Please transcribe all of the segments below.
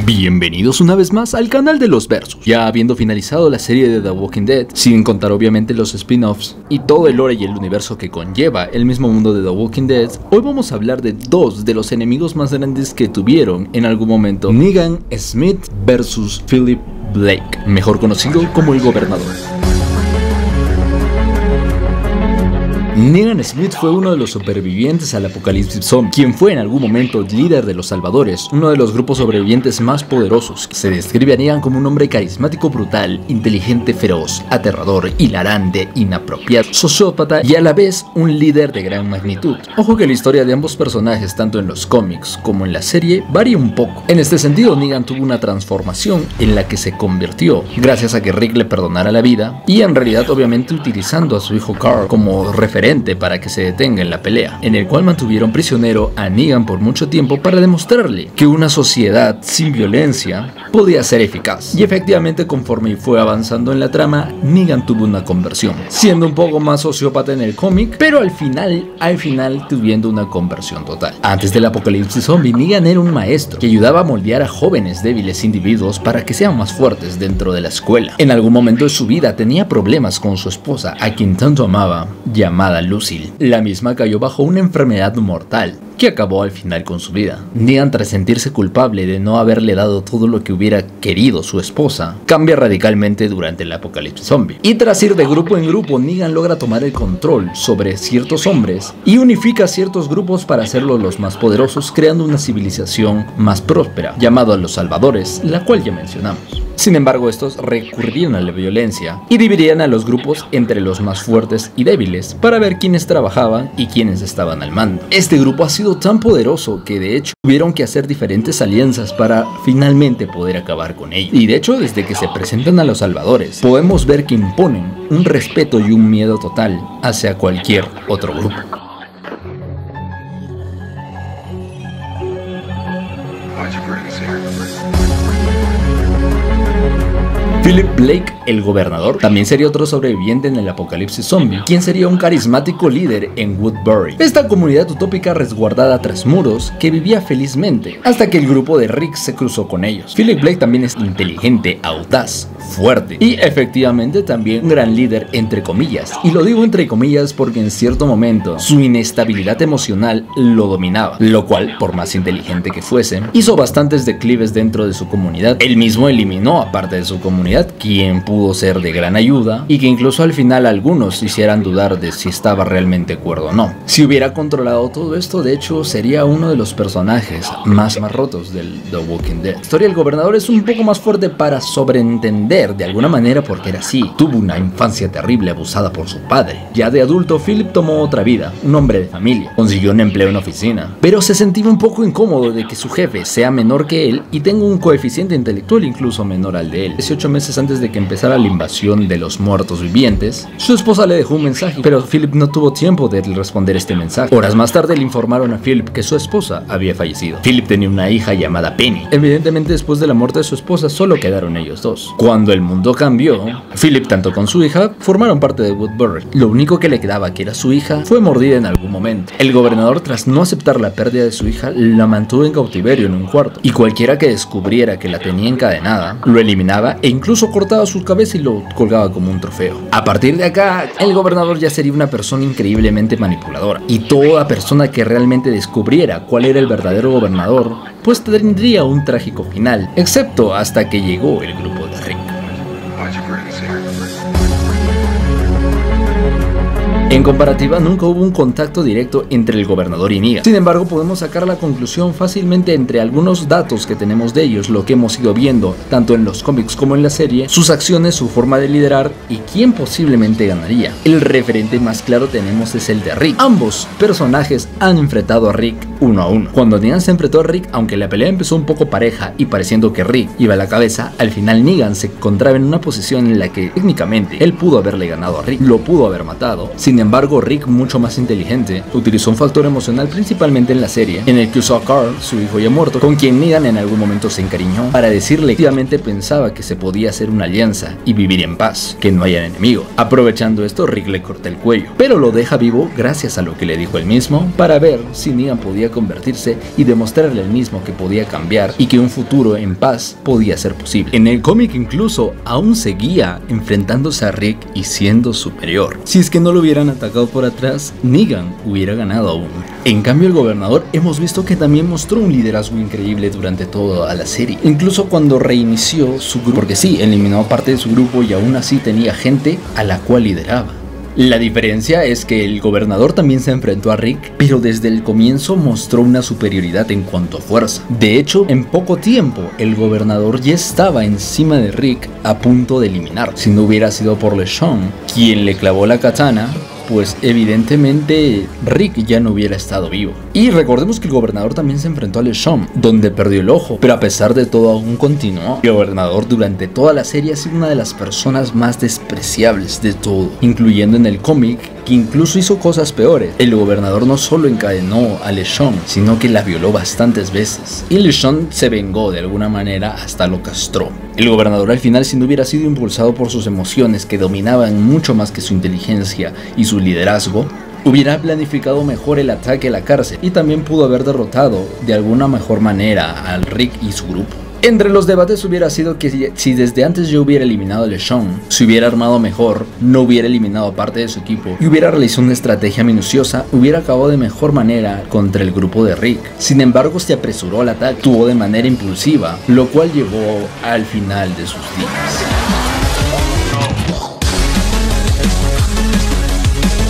Bienvenidos una vez más al canal de los Versus. Ya habiendo finalizado la serie de The Walking Dead, sin contar obviamente los spin-offs y todo el lore y el universo que conlleva el mismo mundo de The Walking Dead, hoy vamos a hablar de dos de los enemigos más grandes que tuvieron en algún momento: Negan Smith versus Philip Blake, mejor conocido como el Gobernador. Negan Smith fue uno de los supervivientes al apocalipsis zombie, quien fue en algún momento líder de los Salvadores, uno de los grupos sobrevivientes más poderosos. Se describe a Negan como un hombre carismático, brutal, inteligente, feroz, aterrador, hilarante, inapropiado, sociópata y a la vez un líder de gran magnitud. Ojo que la historia de ambos personajes, tanto en los cómics como en la serie, varía un poco. En este sentido, Negan tuvo una transformación en la que se convirtió gracias a que Rick le perdonara la vida y en realidad obviamente utilizando a su hijo Carl como referente para que se detenga en la pelea, en el cual mantuvieron prisionero a Negan por mucho tiempo para demostrarle que una sociedad sin violencia podía ser eficaz. Y efectivamente, conforme fue avanzando en la trama, Negan tuvo una conversión, siendo un poco más sociópata en el cómic, pero al final tuviendo una conversión total. Antes del apocalipsis zombie, Negan era un maestro que ayudaba a moldear a jóvenes débiles individuos para que sean más fuertes dentro de la escuela. En algún momento de su vida tenía problemas con su esposa, a quien tanto amaba, llamada Lucille. La misma cayó bajo una enfermedad mortal que acabó al final con su vida. Negan, tras sentirse culpable de no haberle dado todo lo que hubiera querido su esposa, cambia radicalmente durante el apocalipsis zombie. Y tras ir de grupo en grupo, Negan logra tomar el control sobre ciertos hombres y unifica ciertos grupos para hacerlos los más poderosos, creando una civilización más próspera, llamado a los Salvadores, la cual ya mencionamos. Sin embargo, estos recurrían a la violencia y dividían a los grupos entre los más fuertes y débiles para ver quiénes trabajaban y quiénes estaban al mando. Este grupo ha sido tan poderoso que de hecho tuvieron que hacer diferentes alianzas para finalmente poder acabar con ellos. Y de hecho, desde que se presentan a los Salvadores, podemos ver que imponen un respeto y un miedo total hacia cualquier otro grupo. Philip Blake, el Gobernador, también sería otro sobreviviente en el apocalipsis zombie, quien sería un carismático líder en Woodbury, esta comunidad utópica resguardada tras muros que vivía felizmente, hasta que el grupo de Rick se cruzó con ellos. Philip Blake también es inteligente, audaz, fuerte y efectivamente también un gran líder, entre comillas, y lo digo entre comillas porque en cierto momento su inestabilidad emocional lo dominaba, lo cual, por más inteligente que fuese, hizo bastantes declives dentro de su comunidad. Él mismo eliminó a parte de su comunidad, quien pudo ser de gran ayuda y que incluso al final algunos hicieran dudar de si estaba realmente cuerdo o no. Si hubiera controlado todo esto, de hecho sería uno de los personajes más rotos del The Walking Dead. La historia del Gobernador es un poco más fuerte para sobreentender de alguna manera porque era así. Tuvo una infancia terrible, abusada por su padre. Ya de adulto, Philip tomó otra vida, un hombre de familia, consiguió un empleo en oficina, pero se sentía un poco incómodo de que su jefe sea menor que él y tenga un coeficiente intelectual incluso menor al de él. 18 meses antes de que empezara la invasión de los muertos vivientes, su esposa le dejó un mensaje, pero Philip no tuvo tiempo de responder este mensaje. Horas más tarde le informaron a Philip que su esposa había fallecido. Philip tenía una hija llamada Penny. Evidentemente, después de la muerte de su esposa, solo quedaron ellos dos. Cuando el mundo cambió, Philip, tanto con su hija, formaron parte de Woodbury. Lo único que le quedaba, que era su hija, fue mordida en algún momento. El Gobernador, tras no aceptar la pérdida de su hija, la mantuvo en cautiverio en un cuarto, y cualquiera que descubriera que la tenía encadenada, lo eliminaba e incluso cortaba su cabeza y lo colgaba como un trofeo. A partir de acá, el Gobernador ya sería una persona increíblemente manipuladora, y toda persona que realmente descubriera cuál era el verdadero Gobernador, pues tendría un trágico final, excepto hasta que llegó el grupo de Rick. En comparativa, nunca hubo un contacto directo entre el Gobernador y Negan. Sin embargo, podemos sacar la conclusión fácilmente entre algunos datos que tenemos de ellos, lo que hemos ido viendo tanto en los cómics como en la serie, sus acciones, su forma de liderar y quién posiblemente ganaría. El referente más claro tenemos es el de Rick. Ambos personajes han enfrentado a Rick uno a uno. Cuando Negan se enfrentó a Rick, aunque la pelea empezó un poco pareja y pareciendo que Rick iba a la cabeza, al final Negan se encontraba en una posición en la que técnicamente él pudo haberle ganado a Rick, lo pudo haber matado. Sin embargo, Rick, mucho más inteligente, utilizó un factor emocional principalmente en la serie, en el que usó a Carl, su hijo ya muerto, con quien Negan en algún momento se encariñó, para decirle que efectivamente pensaba que se podía hacer una alianza y vivir en paz, que no haya enemigo. Aprovechando esto, Rick le corta el cuello, pero lo deja vivo gracias a lo que le dijo él mismo, para ver si Negan podía convertirse y demostrarle él mismo que podía cambiar y que un futuro en paz podía ser posible. En el cómic incluso aún seguía enfrentándose a Rick y siendo superior. Si es que no lo hubieran atacado por atrás, Negan hubiera ganado aún. En cambio, el gobernador hemos visto que también mostró un liderazgo increíble durante toda la serie, incluso cuando reinició su grupo, porque sí, eliminó parte de su grupo y aún así tenía gente a la cual lideraba. La diferencia es que el gobernador también se enfrentó a Rick, pero desde el comienzo mostró una superioridad en cuanto a fuerza. De hecho, en poco tiempo, el gobernador ya estaba encima de Rick a punto de eliminar. Si no hubiera sido por LeSean, quien le clavó la katana, pues evidentemente Rick ya no hubiera estado vivo. Y recordemos que el gobernador también se enfrentó a LeSean, donde perdió el ojo, pero a pesar de todo aún continuó. El gobernador durante toda la serie ha sido una de las personas más despreciables de todo, incluyendo en el cómic, que incluso hizo cosas peores. El gobernador no solo encadenó a LeSean, sino que la violó bastantes veces, y LeSean se vengó de alguna manera, hasta lo castró. El gobernador al final, si no hubiera sido impulsado por sus emociones que dominaban mucho más que su inteligencia y su liderazgo, hubiera planificado mejor el ataque a la cárcel y también pudo haber derrotado de alguna mejor manera al Rick y su grupo. Entre los debates hubiera sido que si desde antes yo hubiera eliminado a LeSean, se hubiera armado mejor, no hubiera eliminado a parte de su equipo y hubiera realizado una estrategia minuciosa, hubiera acabado de mejor manera contra el grupo de Rick. Sin embargo, se apresuró al ataque, actuó de manera impulsiva, lo cual llevó al final de sus días.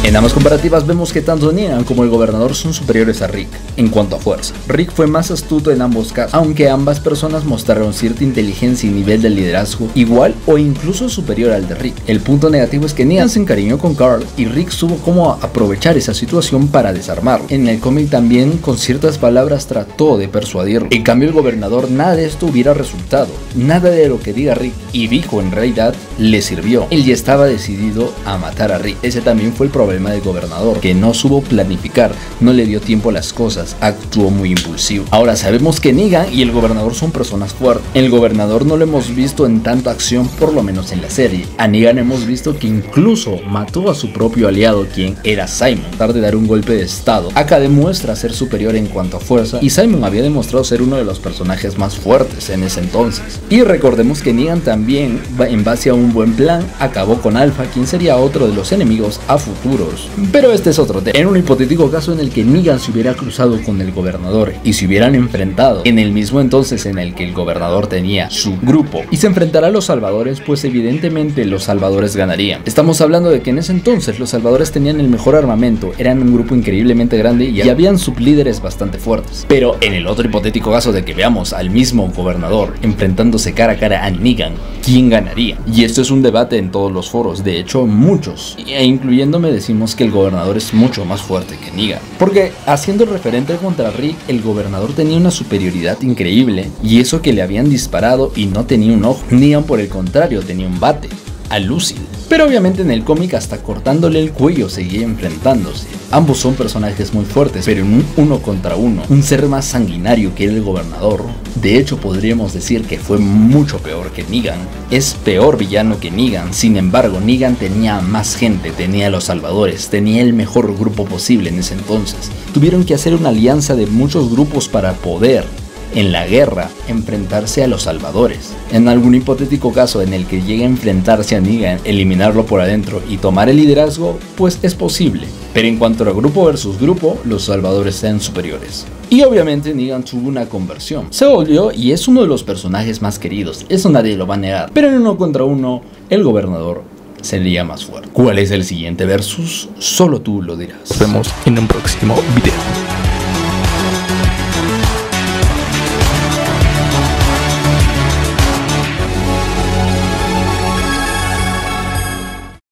En ambas comparativas vemos que tanto Negan como el gobernador son superiores a Rick en cuanto a fuerza. Rick fue más astuto en ambos casos, aunque ambas personas mostraron cierta inteligencia y nivel de liderazgo igual o incluso superior al de Rick. El punto negativo es que Negan se encariñó con Carl y Rick supo cómo aprovechar esa situación para desarmarlo. En el cómic también con ciertas palabras trató de persuadirlo. En cambio, el gobernador nada de esto hubiera resultado. Nada de lo que diga Rick y dijo en realidad le sirvió. Él ya estaba decidido a matar a Rick. Ese también fue el problema del gobernador, que no supo planificar, no le dio tiempo a las cosas, actuó muy impulsivo. Ahora sabemos que Negan y el gobernador son personas fuertes. El gobernador no lo hemos visto en tanta acción, por lo menos en la serie. A Negan hemos visto que incluso mató a su propio aliado, quien era Simon, a de dar un golpe de estado. Acá demuestra ser superior en cuanto a fuerza, y Simon había demostrado ser uno de los personajes más fuertes en ese entonces. Y recordemos que Negan también, en base a un buen plan, acabó con Alpha, quien sería otro de los enemigos a futuro. Pero este es otro tema. En un hipotético caso en el que Negan se hubiera cruzado con el gobernador y se hubieran enfrentado en el mismo entonces en el que el gobernador tenía su grupo y se enfrentara a los salvadores, pues evidentemente los salvadores ganarían. Estamos hablando de que en ese entonces los salvadores tenían el mejor armamento, eran un grupo increíblemente grande y habían sublíderes bastante fuertes. Pero en el otro hipotético caso de que veamos al mismo gobernador enfrentándose cara a cara a Negan, ¿quién ganaría? Y esto es un debate en todos los foros, de hecho muchos, e incluyéndome decimos que el gobernador es mucho más fuerte que Negan, porque haciendo referente contra Rick, el gobernador tenía una superioridad increíble, y eso que le habían disparado y no tenía un ojo. Negan, por el contrario, tenía un bate, alúcido. Pero obviamente en el cómic hasta cortándole el cuello seguía enfrentándose. Ambos son personajes muy fuertes, pero en un uno contra uno, un ser más sanguinario que era el gobernador. De hecho, podríamos decir que fue mucho peor que Negan. Es peor villano que Negan. Sin embargo, Negan tenía más gente, tenía a los salvadores, tenía el mejor grupo posible en ese entonces. Tuvieron que hacer una alianza de muchos grupos para poder, en la guerra, enfrentarse a los salvadores. En algún hipotético caso en el que llegue a enfrentarse a Negan, eliminarlo por adentro y tomar el liderazgo, pues es posible. Pero en cuanto a grupo versus grupo, los salvadores sean superiores. Y obviamente Negan tuvo una conversión. Se volvió y es uno de los personajes más queridos, eso nadie lo va a negar. Pero en uno contra uno, el gobernador sería más fuerte. ¿Cuál es el siguiente versus? Solo tú lo dirás. Nos vemos en un próximo video.